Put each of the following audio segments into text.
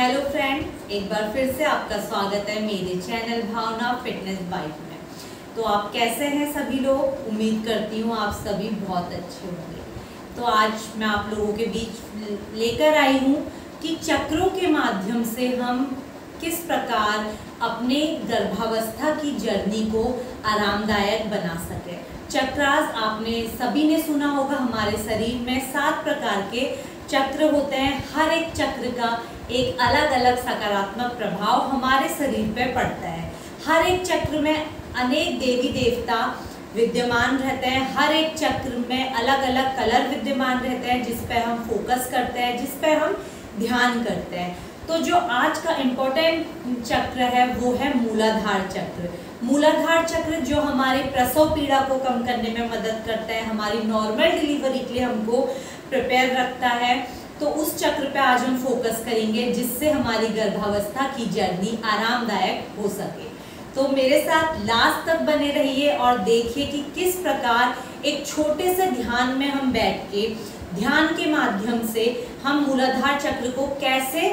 Hello friends, एक बार फिर से आपका स्वागत है मेरे चैनल भावना फिटनेस बाइट में। तो आप कैसे हैं सभी लोग? उम्मीद करती हूँ आप सभी बहुत अच्छे होंगे। तो आज मैं आप लोगों के बीच लेकर आई हूँ कि चक्रों के माध्यम से हम किस प्रकार अपने गर्भावस्था की जर्नी को आरामदायक बना सके। चक्रास आपने सभी ने सुना होगा, हमारे शरीर में 7 प्रकार के चक्र होते हैं। हर एक चक्र का एक अलग अलग सकारात्मक प्रभाव हमारे शरीर पे पड़ता है। हर एक चक्र में अनेक देवी देवता विद्यमान रहते हैं। हर एक चक्र में अलग अलग कलर विद्यमान रहते हैं जिस पे हम फोकस करते हैं, जिस पे हम ध्यान करते हैं। तो जो आज का इम्पोर्टेंट चक्र है वो है मूलाधार चक्र। मूलाधार चक्र जो हमारे प्रसव पीड़ा को कम करने में मदद करता है, हमारी नॉर्मल डिलीवरी के लिए हमको प्रिपेयर रखता है। तो उस चक्र पे आज हम फोकस करेंगे जिससे हमारी गर्भावस्था की जर्नी आरामदायक हो सके। तो मेरे साथ लास्ट तक बने रहिए और देखिए कि किस प्रकार एक छोटे से ध्यान में हम बैठ के ध्यान के माध्यम से हम मूलाधार चक्र को कैसे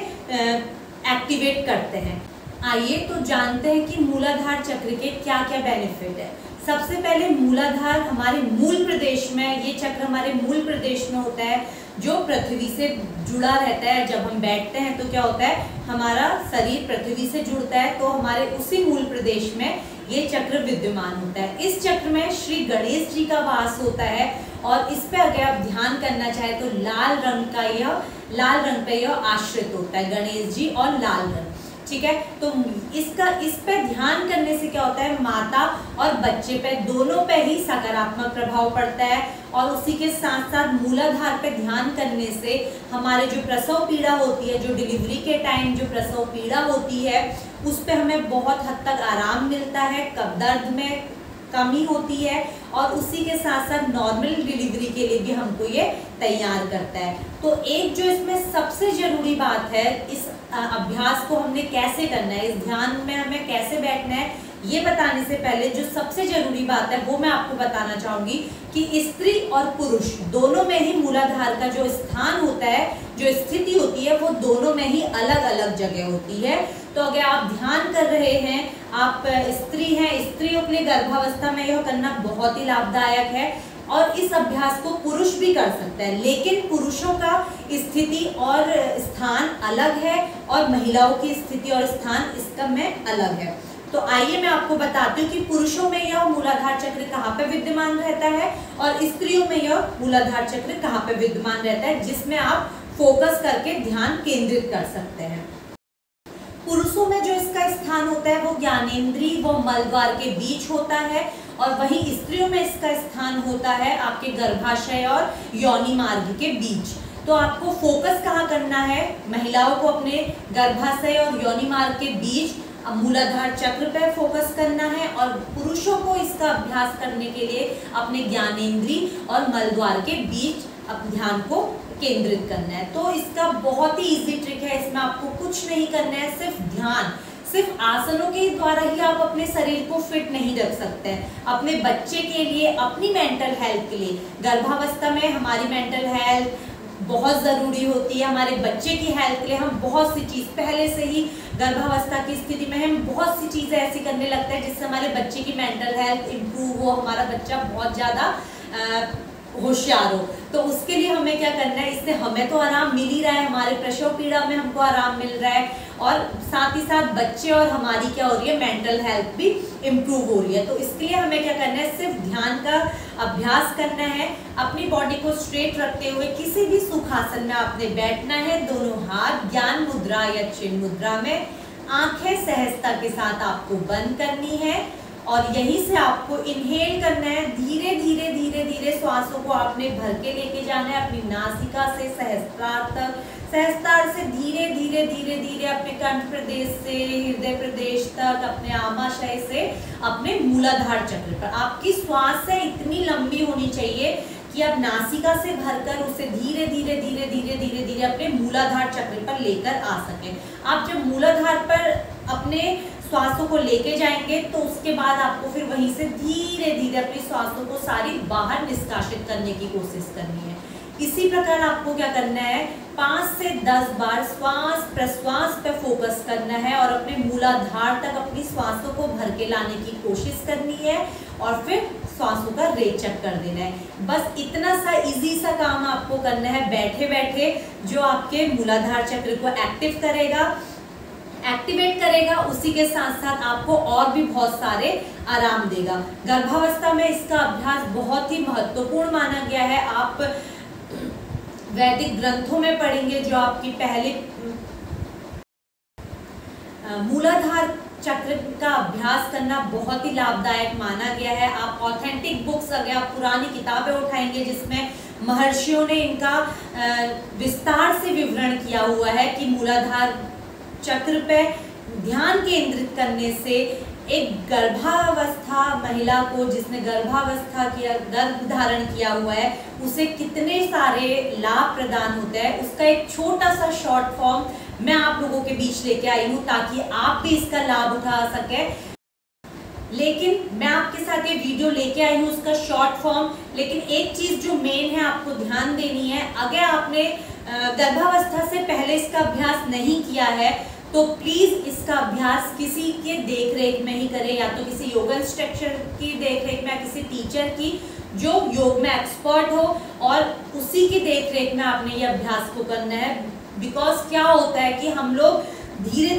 एक्टिवेट करते हैं। आइए तो जानते हैं कि मूलाधार चक्र के क्या क्या बेनिफिट है। सबसे पहले मूलाधार हमारे मूल प्रदेश में, ये चक्र हमारे मूल प्रदेश में होता है जो पृथ्वी से जुड़ा रहता है। जब हम बैठते हैं तो क्या होता है, हमारा शरीर पृथ्वी से जुड़ता है, तो हमारे उसी मूल प्रदेश में ये चक्र विद्यमान होता है। इस चक्र में श्री गणेश जी का वास होता है और इस पे अगर आप ध्यान करना चाहे तो लाल रंग पे यह आश्रित होता है, गणेश जी और लाल रंग। ठीक है, तो इस पे ध्यान करने से क्या होता है, माता और बच्चे पे दोनों पे ही सकारात्मक प्रभाव पड़ता है। और उसी के साथ साथ मूलाधार पे ध्यान करने से हमारे जो प्रसव पीड़ा होती है, जो डिलीवरी के टाइम जो प्रसव पीड़ा होती है, उस पे हमें बहुत हद तक आराम मिलता है, कब दर्द में कमी होती है और उसी के साथ साथ नॉर्मल डिलीवरी के लिए भी हमको ये तैयार करता है। तो एक जो इसमें सबसे जरूरी बात है, इस अभ्यास को हमने कैसे करना है, इस ध्यान में हमें कैसे बैठना है, ये बताने से पहले जो सबसे जरूरी बात है वो मैं आपको बताना चाहूंगी कि स्त्री और पुरुष दोनों में ही मूलाधार का जो स्थान होता है, जो स्थिति होती है, वो दोनों में ही अलग अलग जगह होती है। तो अगर आप ध्यान कर रहे हैं, आप स्त्री हैं, स्त्रियों के लिए गर्भावस्था में यह करना बहुत ही लाभदायक है और इस अभ्यास को पुरुष भी कर सकते हैं। लेकिन पुरुषों का स्थिति और स्थान अलग है और महिलाओं की स्थिति और स्थान इसका में अलग है। तो आइए मैं आपको बताती हूँ कि पुरुषों में यह मूलाधार चक्र कहाँ पे विद्यमान रहता है और स्त्रियों में यह मूलाधार चक्र कहाँ पे विद्यमान रहता है, जिसमें आप फोकस करके ध्यान केंद्रित कर सकते हैं। पुरुषों में जो इसका स्थान होता है वो ज्ञानेंद्रिय व मलद्वार के बीच होता है और वहीं स्त्रियों में इसका स्थान होता है आपके गर्भाशय और योनि मार्ग के बीच। तो आपको फोकस कहाँ करना है, महिलाओं को अपने गर्भाशय और योनि मार्ग के बीच मूलाधार चक्र पर फोकस करना है और पुरुषों को इसका अभ्यास करने के लिए अपने ज्ञानेंद्रिय और मलद्वार के बीच अपने ध्यान को केंद्रित करना है। तो इसका बहुत ही इजी ट्रिक है, इसमें आपको कुछ नहीं करना है, सिर्फ ध्यान, सिर्फ आसनों के द्वारा ही आप अपने शरीर को फिट नहीं रख सकते हैं। अपने बच्चे के लिए, अपनी मेंटल हेल्थ के लिए, गर्भावस्था में हमारी मेंटल हेल्थ बहुत ज़रूरी होती है। हमारे बच्चे की हेल्थ के लिए हम बहुत सी चीज़ पहले से ही गर्भावस्था की स्थिति में हम बहुत सी चीज़ें ऐसी करने लगते हैं जिससे हमारे बच्चे की मेंटल हेल्थ इम्प्रूव हो, हमारा बच्चा बहुत ज़्यादा होशियार हो। तो उसके लिए हमें क्या करना है, इससे हमें तो आराम मिल ही रहा है, हमारे प्रसव पीड़ा में हमको आराम मिल रहा है और साथ ही साथ बच्चे और हमारी क्या हो रही है, मेंटल हेल्थ भी इम्प्रूव हो रही है। तो इसके लिए हमें क्या करना है, सिर्फ ध्यान का अभ्यास करना है। अपनी बॉडी को स्ट्रेट रखते हुए किसी भी सुखासन में आपने बैठना है, दोनों हाथ ज्ञान मुद्रा या चिन्ह मुद्रा में, आंखें सहजता के साथ आपको बंद करनी है और यहीं से आपको इनहेल करना है। धीरे धीरे धीरे धीरे श्वासों को आपने भर के लेके जाना है अपनी नासिका से सहस्त्रार तक, सहस्त्रार से धीरे धीरे धीरे धीरे अपने कंठ प्रदेश से हृदय प्रदेश तक, अपने आमाशय से अपने मूलाधार चक्र पर। आपकी श्वास है इतनी लंबी होनी चाहिए कि आप नासिका से भरकर उसे धीरे धीरे धीरे धीरे धीरे धीरे अपने मूलाधार चक्र पर लेकर आ सकें। आप जब मूलाधार पर अपने श्वासों को लेके जाएंगे तो उसके बाद आपको फिर वहीं से धीरे धीरे अपनी श्वासों को सारी बाहर निष्कासित करने की कोशिश करनी है। इसी प्रकार आपको क्या करना है, 5 से 10 बार श्वास प्रश्वास पे फोकस करना है और अपने मूलाधार तक अपनी श्वासों को भर के लाने की कोशिश करनी है और फिर श्वासों का रेचक कर देना है। बस इतना सा इजी सा काम आपको करना है बैठे बैठे, जो आपके मूलाधार चक्र को एक्टिवेट करेगा, उसी के साथ साथ आपको और भी बहुत सारे आराम देगा। गर्भावस्था में इसका अभ्यास बहुत ही महत्वपूर्ण माना गया है। आप वैदिक ग्रंथों में पढ़ेंगे जो आपकी पहले मूलाधार चक्र का अभ्यास करना बहुत ही लाभदायक माना गया है। आप ऑथेंटिक बुक्स, अगर आप पुरानी किताबें उठाएंगे जिसमें महर्षियों ने इनका विस्तार से विवरण किया हुआ है कि मूलाधार चक्र पे ध्यान केंद्रित करने से एक गर्भावस्था महिला को, जिसने गर्भ धारण किया हुआ है, उसे कितने सारे लाभ प्रदान होते हैं, उसका एक छोटा सा शॉर्ट फॉर्म मैं आप लोगों के बीच लेके आई हूँ ताकि आप भी इसका लाभ उठा सके। लेकिन मैं आपके साथ ये वीडियो लेके आई हूँ उसका शॉर्ट फॉर्म, लेकिन एक चीज जो मेन है आपको ध्यान देनी है, अगर आपने गर्भावस्था से पहले इसका अभ्यास नहीं किया है तो प्लीज इसका अभ्यास किसी के देखरेख में ही करें, या तो किसी योगा इंस्ट्रक्टर की देखरेख में, किसी टीचर की जो योग में एक्सपर्ट हो, और उसी की देखरेख में आपने ये अभ्यास को करना है। बिकॉज क्या होता है कि हम लोग धीरे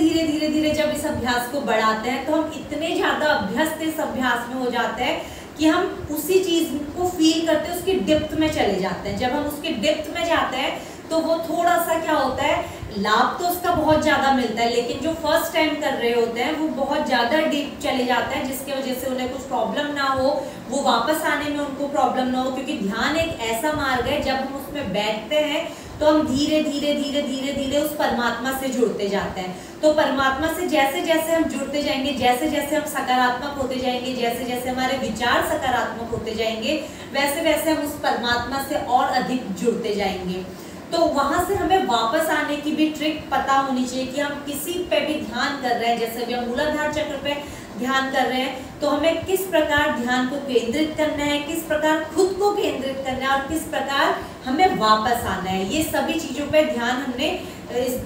धीरे जब इस अभ्यास को बढ़ाते हैं तो हम इतने ज्यादा अभ्यस्त इस अभ्यास में हो जाते हैं कि हम उसी चीज को फील करते हैं, उसकी डेप्थ में चले जाते हैं। जब हम उसके डेप्थ में जाते हैं तो वो थोड़ा सा क्या होता है, लाभ तो उसका बहुत ज्यादा मिलता है, लेकिन जो फर्स्ट टाइम कर रहे होते हैं वो बहुत ज्यादा डीप चले जाते हैं, जिसकी वजह से उन्हें कुछ प्रॉब्लम ना हो, वो वापस आने में उनको प्रॉब्लम ना हो। क्योंकि ध्यान एक ऐसा मार्ग है, जब हम उसमें बैठते हैं तो हम धीरे धीरे उस परमात्मा से जुड़ते जाते हैं। तो परमात्मा से जैसे जैसे हम जुड़ते जाएंगे, जैसे जैसे हम सकारात्मक होते जाएंगे, जैसे जैसे हमारे विचार सकारात्मक होते जाएंगे, वैसे वैसे हम उस परमात्मा से और अधिक जुड़ते जाएंगे। तो वहां से हमें वापस आने की भी ट्रिक पता होनी चाहिए कि हम किसी पे भी ध्यान कर रहे हैं, जैसे भी हम मूलाधार चक्र पे ध्यान कर रहे हैं तो हमें किस प्रकार ध्यान को केंद्रित करना है, किस प्रकार खुद को केंद्रित करना है और किस प्रकार हमें वापस आना है। ये सभी चीजों पे ध्यान हमने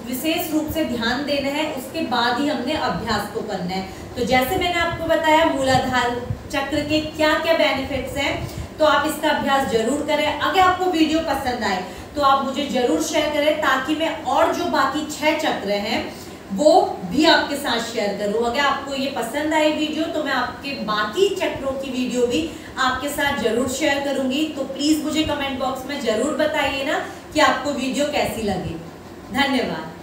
विशेष रूप से ध्यान देना है, उसके बाद ही हमने अभ्यास को करना है। तो जैसे मैंने आपको बताया मूलाधार चक्र के क्या क्या बेनिफिट्स हैं, तो आप इसका अभ्यास जरूर करें। अगर आपको वीडियो पसंद आए तो आप मुझे जरूर शेयर करें, ताकि मैं और जो बाकी 6 चक्र हैं वो भी आपके साथ शेयर करूं। अगर आपको ये पसंद आई वीडियो तो मैं आपके बाकी चक्रों की वीडियो भी आपके साथ जरूर शेयर करूंगी। तो प्लीज मुझे कमेंट बॉक्स में जरूर बताइए ना कि आपको वीडियो कैसी लगी। धन्यवाद।